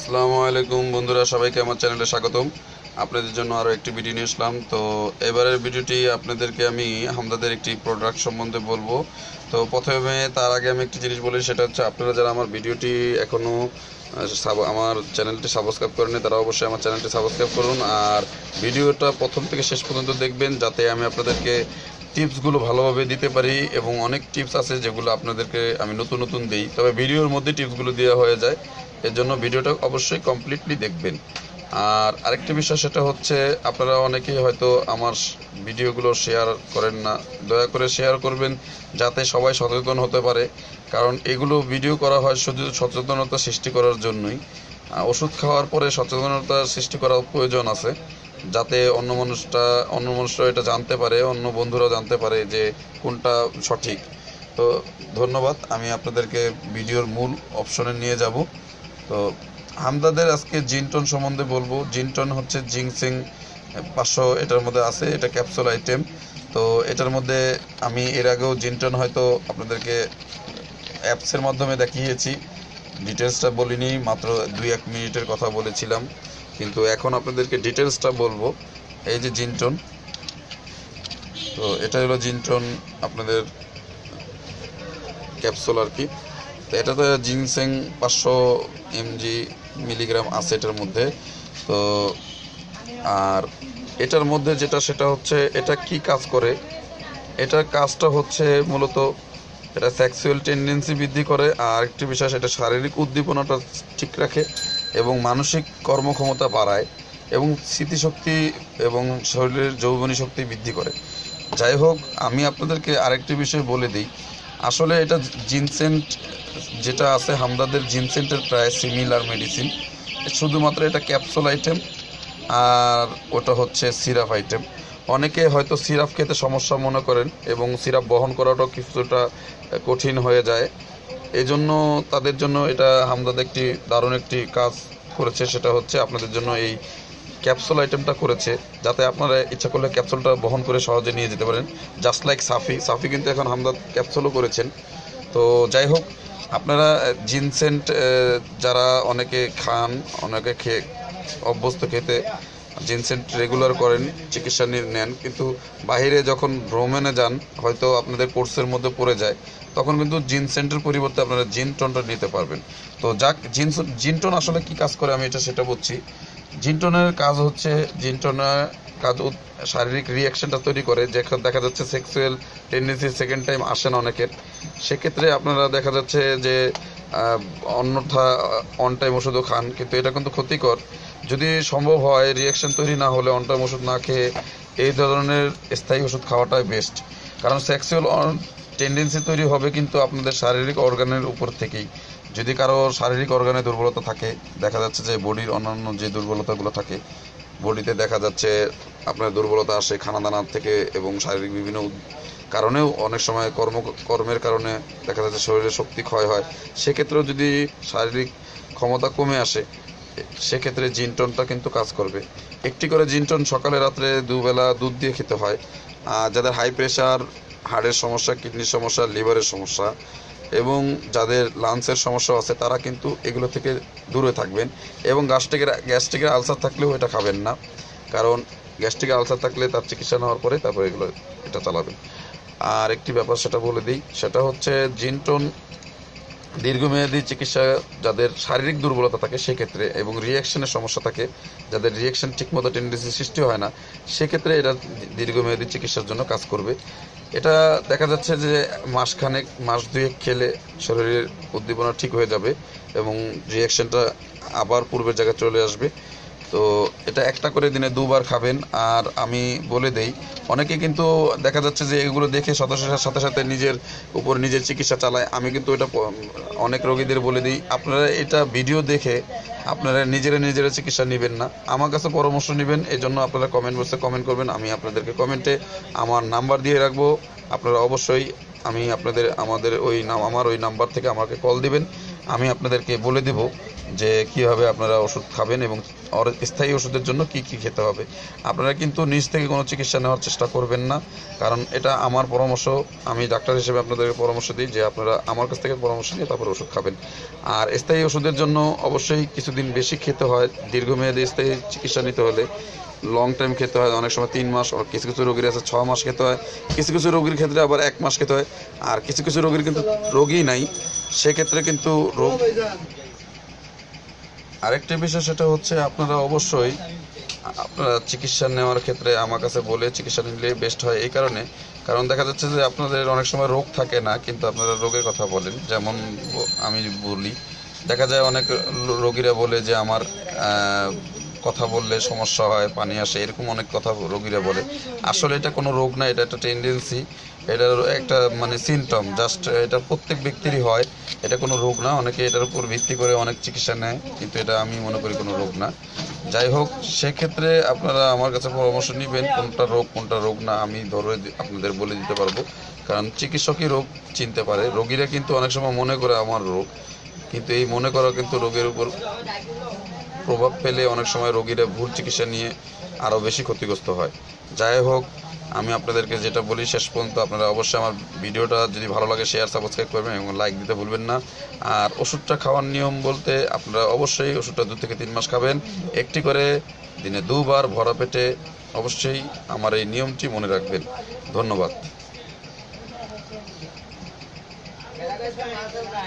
আসসালামু আলাইকুম বন্ধুরা, সবাইকে আমার চ্যানেলে স্বাগতম। আপনাদের জন্য আরও একটি ভিডিও নিয়ে আসলাম। তো এবারের ভিডিওটি আপনাদেরকে আমি হামদাদের একটি প্রোডাক্ট সম্বন্ধে বলবো। তো প্রথমে তার আগে আমি একটি জিনিস বলি, সেটা হচ্ছে আপনারা যারা আমার ভিডিওটি এখনও আমার চ্যানেলটি সাবস্ক্রাইব করেনি তারা অবশ্যই আমার চ্যানেলটি সাবস্ক্রাইব করুন, আর ভিডিওটা প্রথম থেকে শেষ পর্যন্ত দেখবেন, যাতে আমি আপনাদেরকে টিপসগুলো ভালোভাবে দিতে পারি। এবং অনেক টিপস আছে যেগুলো আপনাদেরকে আমি নতুন নতুন দিই, তবে ভিডিওর মধ্যে টিপসগুলো দেওয়া হয়ে যায়। এর জন্য ভিডিওটা অবশ্যই কমপ্লিটলি দেখবেন। আর আরেকটি বিষয়, সেটা হচ্ছে আপনারা অনেকেই হয়তো আমার ভিডিওগুলো শেয়ার করেন না। দয়া করে শেয়ার করবেন, যাতে সবাই সচেতন হতে পারে। কারণ এগুলো ভিডিও করা হয় শুধু সচেতনতা সৃষ্টি করার জন্যই। ওষুধ খাওয়ার পরে সচেতনতা সৃষ্টি করার প্রয়োজন আছে, যাতে অন্য মানুষরা এটা জানতে পারে, অন্য বন্ধুরা জানতে পারে যে কোনটা সঠিক। তো ধন্যবাদ। আমি আপনাদেরকে ভিডিওর মূল অপশনে নিয়ে যাব। তো হামদাদের আজকে জিনটন সম্বন্ধে বলবো। জিনটন হচ্ছে জিংসেং 500, এটার মধ্যে আছে। এটা ক্যাপসুল আইটেম। তো এটার মধ্যে আমি এর আগেও জিনটন হয়তো আপনাদেরকে অ্যাপসের মাধ্যমে দেখিয়েছি, ডিটেলসটা বলিনি, মাত্র 2-1 মিনিটের কথা বলেছিলাম। কিন্তু এখন আপনাদেরকে ডিটেলসটা বলবো। এই যে জিনটন, তো এটা হলো জিনটন আপনাদের ক্যাপসুল আর কি। তো এটাতে জিনসেং 500 মিলিগ্রাম আছে এটার মধ্যে। তো আর এটার মধ্যে সেটা হচ্ছে, এটা কি কাজ করে, এটার কাজটা হচ্ছে মূলত এটা সেক্সুয়াল টেন্ডেন্সি বৃদ্ধি করে, আর একটি বিষয় সেটা শারীরিক উদ্দীপনাটা ঠিক রাখে এবং মানসিক কর্মক্ষমতা বাড়ায় এবং স্মৃতিশক্তি এবং শরীরের যৌবনী শক্তি বৃদ্ধি করে। যাই হোক, আমি আপনাদেরকে আরেকটি বিষয় বলে দিই। আসলে এটা জিনসেন্ট যেটা আছে হামদাদের, জিনসেন্টের প্রায় সিমিলার মেডিসিন, শুধুমাত্র এটা ক্যাপসুল আইটেম আর ওটা হচ্ছে সিরাপ আইটেম। অনেকে হয়তো সিরাপ খেতে সমস্যা মনে করেন এবং সিরাপ বহন করাটাও কিছুটা কঠিন হয়ে যায়। এই জন্য তাদের জন্য এটা হামদাদ একটি দারুণ একটি কাজ করেছে, সেটা হচ্ছে আপনাদের জন্য এই ক্যাপসুল আইটেমটা করেছে, যাতে আপনারা ইচ্ছা করলে ক্যাপসুলটা বহন করে সহজে নিয়ে যেতে পারেন। জাস্ট লাইক সাফি কিন্তু এখন হামদাদ ক্যাপসুলও করেছেন। তো যাই হোক, আপনারা জিনসেন্ট যারা অনেকে খান, অনেকে খেয়ে অভ্যস্ত খেতে, জিনসেন্ট রেগুলার করেন, চিকিৎসা নেন, কিন্তু বাইরে যখন ভ্রমণে যান, হয়তো আপনাদের কোর্সের মধ্যে পড়ে যায়, তখন কিন্তু জিনসেন্টের পরিবর্তে আপনারা জিনটনটা নিতে পারবেন। তো যাক, জিনটন আসলে কি কাজ করে আমি সেটা বলছি। জিনটনের কাজ হচ্ছে, জিনটনের কাজ শারীরিক রিয়াকশনটা তৈরি করে। দেখা যাচ্ছে সেক্সুয়াল টেন্ডেন্সি সেকেন্ড টাইম আসে না অনেকের, সেক্ষেত্রে আপনারা দেখা যাচ্ছে যে অন্যথা অন টাইম ওষুধও খান, কিন্তু এটা কিন্তু ক্ষতিকর। যদি সম্ভব হয় রিয়াকশন তৈরি না হলে অন টাইম ওষুধ না খেয়ে এই ধরনের স্থায়ী ওষুধ খাওয়াটাই বেস্ট। কারণ সেক্সুয়াল টেন্ডেন্সি তৈরি হবে কিন্তু আপনাদের শারীরিক অর্গানের উপর থেকেই। যদি কারো শারীরিক অর্গানে দুর্বলতা থাকে, দেখা যাচ্ছে যে বডির অন্যান্য যে দুর্বলতাগুলো থাকে, বডিতে দেখা যাচ্ছে আপনার দুর্বলতা আসে খানা দানার থেকে এবং শারীরিক বিভিন্ন কারণেও, অনেক সময় কর্মের কারণে দেখা যাচ্ছে শরীরের শক্তি ক্ষয় হয়। সেক্ষেত্রেও যদি শারীরিক ক্ষমতা কমে আসে, সেক্ষেত্রে জিনটনটা কিন্তু কাজ করবে। একটি করে জিনটন সকালে রাত্রে দুবেলা দুধ দিয়ে খেতে হয়। আর যাদের হাই প্রেশার, হার্টের সমস্যা, কিডনির সমস্যা, লিভারের সমস্যা এবং যাদের লাংসের সমস্যা আছে, তারা কিন্তু এগুলো থেকে দূরে থাকবেন। এবং গ্যাস্ট্রিকের আলসার থাকলেও এটা খাবেন না, কারণ গ্যাস্ট্রিক আলসার থাকলে তার চিকিৎসা নেওয়ার পরে তারপরে এটা চালাবেন। আর একটি ব্যাপার সেটা বলে দিই, সেটা হচ্ছে জিনটন দীর্ঘমেয়াদী চিকিৎসা, যাদের শারীরিক দুর্বলতা থাকে সেক্ষেত্রে, এবং রিয়াকশনের সমস্যা থাকে, যাদের রিয়াকশন ঠিকমতো টেন্ডেন্সি সৃষ্টি হয় না, সেক্ষেত্রে এটা দীর্ঘমেয়াদী চিকিৎসার জন্য কাজ করবে। এটা দেখা যাচ্ছে যে মাস 2 খেলে শরীরের উদ্দীপনা ঠিক হয়ে যাবে এবং রিয়াকশনটা আবার পূর্বের জায়গায় চলে আসবে। তো এটা একটা করে দিনে 2 বার খাবেন। আর আমি বলে দেই, অনেকে কিন্তু দেখা যাচ্ছে যে এগুলো দেখে সাথে সাথে নিজের চিকিৎসা চালায়। আমি কিন্তু এটা অনেক রোগীদের বলে দিই, আপনারা এটা ভিডিও দেখে আপনারা নিজেরা চিকিৎসা নেবেন না, আমার কাছে পরামর্শ নেবেন। এই জন্য আপনারা কমেন্ট বক্সে কমেন্ট করবেন, আমি আপনাদেরকে কমেন্টে আমার নাম্বার দিয়ে রাখবো। আপনারা অবশ্যই আমার ওই নাম্বার থেকে আমাকে কল দিবেন আমি আপনাদেরকে বলে দেব যে কীভাবে আপনারা ওষুধ খাবেন এবং স্থায়ী ওষুধের জন্য কি কি খেতে হবে। আপনারা কিন্তু নিজ থেকে কোনো চিকিৎসা নেওয়ার চেষ্টা করবেন না, কারণ এটা আমার পরামর্শ। আমি ডাক্তার হিসেবে আপনাদেরকে পরামর্শ দিই যে আপনারা আমার কাছ থেকে পরামর্শ নিয়ে তারপর ওষুধ খাবেন। আর স্থায়ী ওষুধের জন্য অবশ্যই কিছুদিন বেশি খেতে হয়। দীর্ঘমেয়াদী স্থায়ী চিকিৎসা নিতে হলে লং টাইম খেতে হয়, অনেক সময় 3 মাস, কিছু কিছু রোগীর আছে 6 মাস খেতে হয়, কিছু কিছু রোগীর ক্ষেত্রে আবার 1 মাস খেতে হয়। আর কিছু কিছু রোগীর কিন্তু রোগই নাই, সেক্ষেত্রে কিন্তু রোগ। আরেকটি বিষয় সেটা হচ্ছে আপনারা অবশ্যই আপনারা চিকিৎসা নেওয়ার ক্ষেত্রে আমার কাছে বলে চিকিৎসা নিলে বেস্ট হয়। এই কারণ দেখা যাচ্ছে যে আপনাদের অনেক সময় রোগ থাকে না, কিন্তু আপনারা রোগের কথা বলেন। যেমন আমি বলি, দেখা যায় অনেক রোগীরা বলে যে আমার কথা বললে সমস্যা হয়, পানি আসে, এরকম অনেক কথা রোগীরা বলে। আসলে এটা কোনো রোগ না, এটা একটা টেন্ডেন্সি, এটা একটা মানে সিমটম জাস্ট। এটা প্রত্যেক ব্যক্তিরই হয়, এটা কোনো রোগ না। অনেকে এটার উপর ভিত্তি করে অনেক চিকিৎসা নেয়, কিন্তু এটা আমি মনে করি কোনো রোগ না। যাই হোক, সেক্ষেত্রে আপনারা আমার কাছে পরামর্শ নেবেন কোনটা রোগ না আমি ধরে আপনাদের বলে দিতে পারবো, কারণ চিকিৎসকই রোগ চিনতে পারে। রোগীরা কিন্তু অনেক সময় মনে করে আমার রোগ, কিন্তু এই মনে করা কিন্তু রোগের উপর প্রভাব ফেলে অনেক সময় রোগীরা ভুল চিকিৎসা নিয়ে আরও বেশি ক্ষতিগ্রস্ত হয়। যাই হোক, আমি আপনাদেরকে যেটা বলি, শেষ পর্যন্ত আপনারা অবশ্যই আমার ভিডিওটা যদি ভালো লাগে শেয়ার সাবস্ক্রাইব করবেন এবং লাইক দিতে ভুলবেন না। আর ওষুধটা খাওয়ার নিয়ম বলতে আপনারা অবশ্যই ওষুধটা 2 থেকে 3 মাস খাবেন, একটি করে দিনে 2 বার ভরা পেটে। অবশ্যই আমার এই নিয়মটি মনে রাখবেন। ধন্যবাদ।